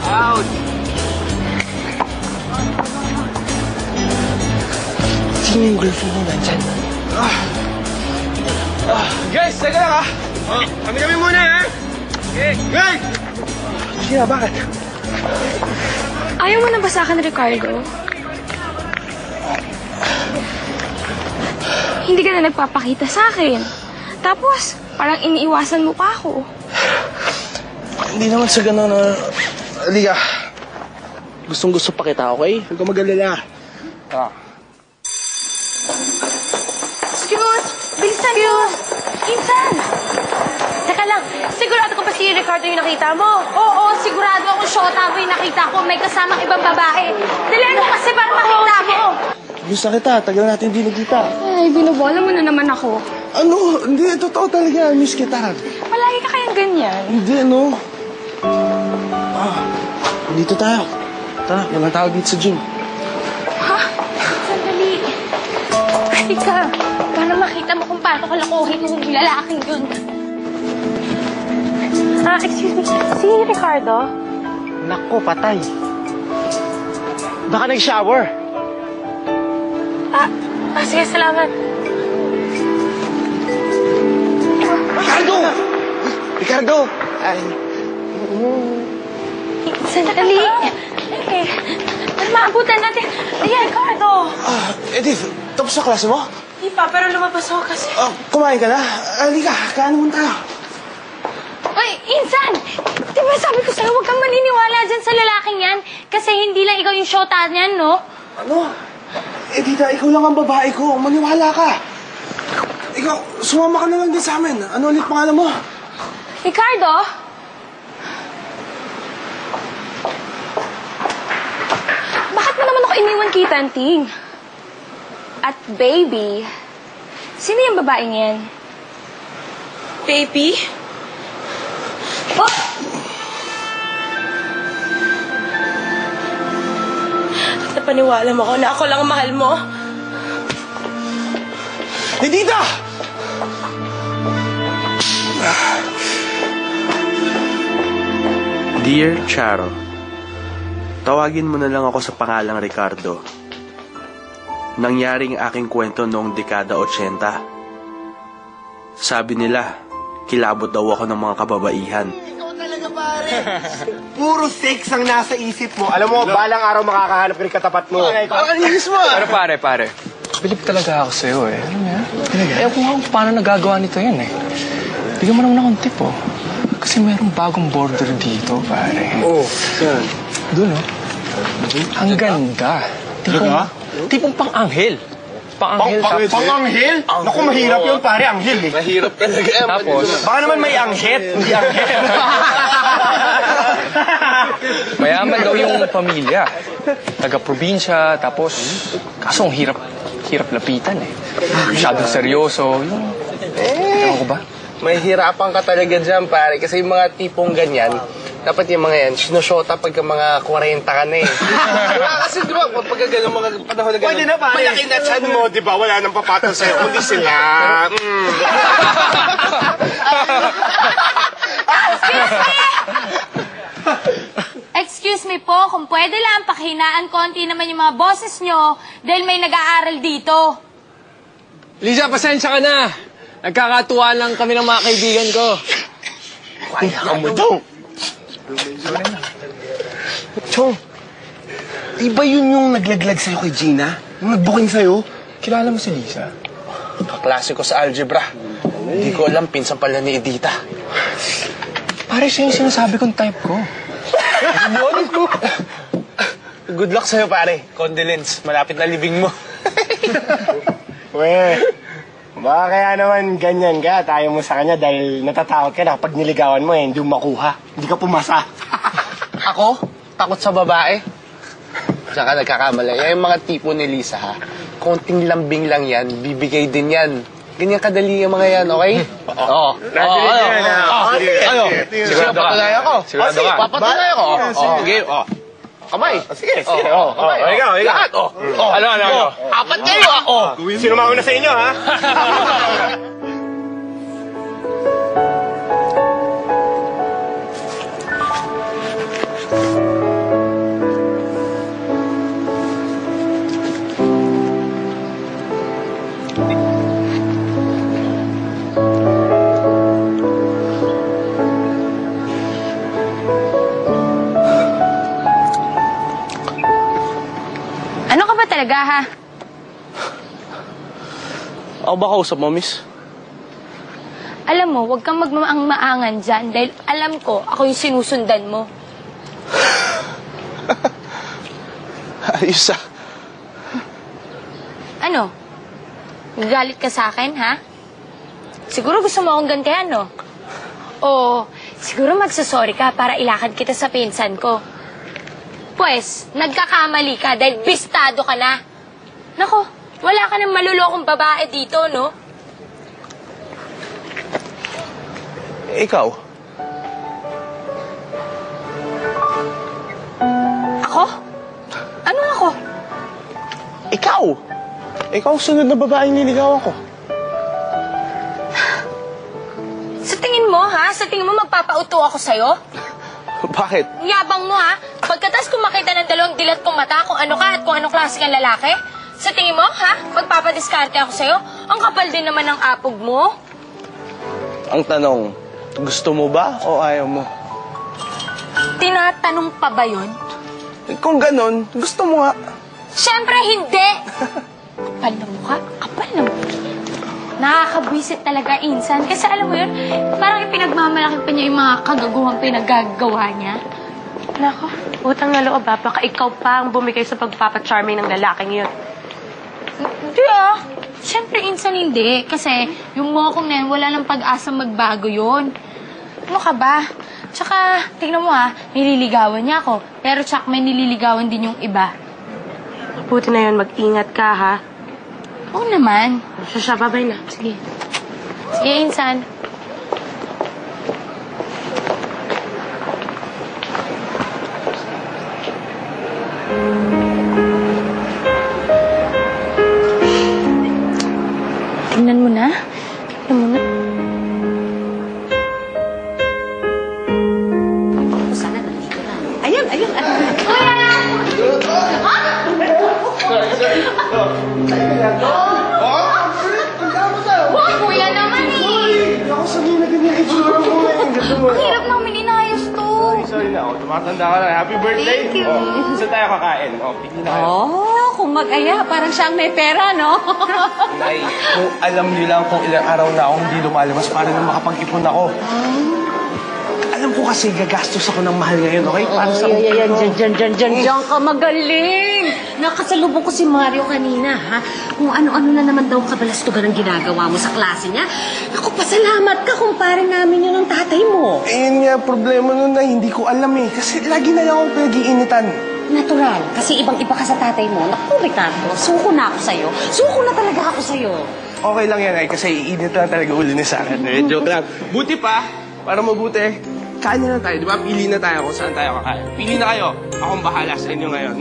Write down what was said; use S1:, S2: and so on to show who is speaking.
S1: Out!
S2: Sino yung girlfriend mo nandyan?
S1: Guys, teka lang ha! Kami muna ha! Okay. Guys!
S2: Gina, bakit?
S3: Ayaw mo na ba sa akin, Ricardo? Hindi ka na nagpapakita sa akin. Tapos, parang iniiwasan mo pa ako.
S2: Hindi naman sa gano'n na... Halika. Gustong-gusto pa kita, okay? Huwag ka mag-alala.
S3: Excuse! Bilisan mo! Insan! Teka lang, sigurado ko ba si Ricardo yung nakita mo? Oo, sigurado ako shota mo yung nakita ko. May kasamang ibang babae. Dalihan mo kasi para makita mo.
S2: Gusto kita. Tagal natin hindi nagkita.
S3: Ay, binobola mo na naman ako.
S2: Ano? Hindi, totoo talaga. Miss kita.
S3: Palagi ka kayang ganyan.
S2: Hindi, ano? Dito tayo. Tara, walang tawag dito sa gym.
S3: Ha? Sandali. Halika. Para makita mo kung paano kalakuhin yung lalaking yun. Excuse me. Si Ricardo?
S2: Nako, patay. Baka nag-shower.
S3: Sige, salamat.
S2: Ricardo! Ricardo! Ay...
S3: Sandali. Eh, para maabutan natin. Ayan, Ricardo.
S2: Edith, tapos na klase mo?
S3: Di pa, pero lumabas ako kasi.
S2: Kumain ka na? Halika, kaano muna tayo.
S3: Ay, Insan! Di ba sabi ko sa'yo, huwag kang maniniwala dyan sa lalaking yan? Kasi hindi lang ikaw yung shota niyan, no?
S2: Ano? Edith, ikaw lang ang babae ko. Maniwala ka. Ikaw, sumama ka na lang din sa amin. Ano ulit pangalan mo?
S3: Ricardo? Bakit mo naman ako iniwan kay Tanting? At baby, sino yung babaeng yan? Baby? Oh! Napaniwala mo ko na ako lang ang mahal mo?
S2: Edita!
S4: Dear Charo, tawagin mo na lang ako sa pangalang Ricardo. Nangyaring aking kwento noong dekada 80. Sabi nila, kilabot daw ako ng mga kababaihan.
S1: Ikaw talaga, pare. Puro sex ang nasa isip mo. Alam mo, balang araw makakahanap ka rin katapat mo.
S2: Ang inis mo!
S5: Pero pare. Bilib talaga ako sa'yo eh. Alam mo yan? Ayaw ko nga kung paano nagagawa nito yan eh. Bigyan mo naman akong tip oh. Kasi mayroong bagong border dito, pare.
S2: Oo, yan.
S5: Doon oh. Ang ganda. Tipong pang-anghel. Pang-anghel.
S1: Pang-anghel? Naku, mahirap yun, pare. Anghel eh.
S2: Mahirap talaga.
S5: Tapos,
S1: Baka naman may anghet. Hindi anghet.
S5: mayaman daw yung pamilya. Taga-probinsya, tapos, kaso ang hirap lapitan eh. Masyadong seryoso. Ewan ko ba?
S2: May hirapan ka talaga dyan, pare. Kasi yung mga tipong ganyan, dapat yung mga yan, sinusyota pagka mga 40 ka na eh. Kasi di ba, pagka gano'ng mga panahon na gano'n,
S1: Pwede na, pare.
S2: malaki na chan mo, di ba? Wala nang papatol sa'yo, kundi sila.
S3: Excuse me po, kung pwede lang, pakihinaan konti naman yung mga boses nyo dahil may nag-aaral dito.
S5: Lisa, pasensya ka na. Nagkakatuwa lang kami ng mga kaibigan ko.
S2: Ang mo daw. Chong, iba yun yung naglaglag sa'yo kay Gina? Yung nagbuking sa'yo?
S5: Kilala mo si Lisa?
S2: Kaklase ko sa algebra. Hindi ko alam, pinsan pala ni Edita.
S5: Pare, siya yung sinasabi kong type ko.
S2: Good luck sa'yo, pare. Condolence. Malapit na libing mo.
S1: Weh, baka kaya naman ganyan ka. Tayo mo sa kanya dahil natatakot ka na kapag niligawan mo hindi mo makuha. Hindi ka pumasa.
S2: Ako? Takot sa babae? Diyan ka nagkakamali. Yung mga tipo ni Lisa, ha? Konting lambing lang yan, bibigay din yan. Ganyan kadali yung mga yan, okay? Oo. Sigurado ka? Sigurado ka? Papatunay ako. Sige, kamay. Sige. Ikaw. Lahat, Ano? Apat kayo,
S1: Sino mauna sa inyo, ha?
S3: talaga, ha?
S4: Ako ba kausap mo, miss?
S3: Alam mo, huwag kang magmaang-maangan dyan dahil alam ko, ako yung sinusundan mo.
S4: Ayos ah.
S3: Ano? Nagalit ka sa akin, ha? Siguro gusto mo akong gantihan, no? O siguro magsasorry ka para ilakad kita sa pinsan ko. Pues, nagkakamali ka dahil bistado ka na. Nako, wala ka ng malulokong babae dito, no?
S4: Ikaw?
S3: Ako? Ano ako?
S4: Ikaw! Ikaw ang sunod na babaeng niligawan ko.
S3: Sa tingin mo, ha? Sa tingin mo magpapauto ako sa'yo?
S4: Bakit?
S3: Yabang mo, ha? Pagkatas kung makita ng dalawang dilat kong mata kung ano ka at kung anong klase kang lalaki? Sa tingin mo, ha? Magpapadiskarte ako sa'yo? Ang kapal din naman ng apog mo.
S4: Ang tanong, gusto mo ba o ayaw mo?
S3: Tinatanong pa ba yun?
S4: Kung ganon, gusto mo nga.
S3: Siyempre, hindi! Kapal na mukha. Kapal na mukha. Nakakabwisit talaga, Insan. Kasi alam mo yun, parang ipinagmamalaki pa niya yung mga kagaguhang pinagagawa niya.
S6: Nako, utang na loob ba? Baka ikaw pa ang bumigay sa pagpapacharming ng lalaking yun.
S3: Hindi ah. Siyempre, Insan, hindi. Kasi yung mokong na yun, wala nang pag-asa magbago yun. Ano ka ba? Tsaka, tingnan mo ha, nililigawan niya ako. Pero tsak may nililigawan din yung iba.
S6: Buti na yun, mag-ingat ka ha.
S3: Oo naman.
S6: Siya, babay na.
S3: Sige. Sige, Insan. Tingnan mo na. Tingnan mo na.
S6: Sana nandito na. Ayun, ayun.
S3: Kuya naman eh.
S1: Ako sabihin na ganyan itsura mo eh. Ganda mo.
S3: Ang hirap namin inayos to.
S1: Sorry na. Tumatanda ka na. Happy birthday.
S3: Thank you.
S1: Saan tayo kakain? Pili na kayo.
S6: Oh, kung mag-aya, parang siyang may pera, no?
S4: Nay, kung alam niyo lang kung ilang araw na akong hindi lumalabas para na makapag-ipon ako. Alam ko kasi gagastos ako ng mahal ngayon, okay? Para sa...
S6: Diyan ka magaling. Nakasalubong ko si Mario kanina, ha? Kung ano-ano na naman daw kabalastugan ang ginagawa mo sa klase niya. Ako, pasalamat ka kung pare namin yun ng tatay mo.
S4: Eh, yun nga, problema nun na hindi ko alam eh. Kasi lagi na lang akong pinag-iinitan.
S6: Natural. Kasi ibang-iba ka sa tatay mo. Naku, Ricardo, suko na ako sa'yo. Suko na talaga ako sa'yo.
S4: Okay lang yan, ay, kasi iinit lang talaga ulo niya sa akin. Eh, joke lang. Buti pa, para mabuti, kain na tayo, di ba? Pili na tayo kung saan tayo kakain. Pili na kayo. Akong bahala sa inyo ngayon.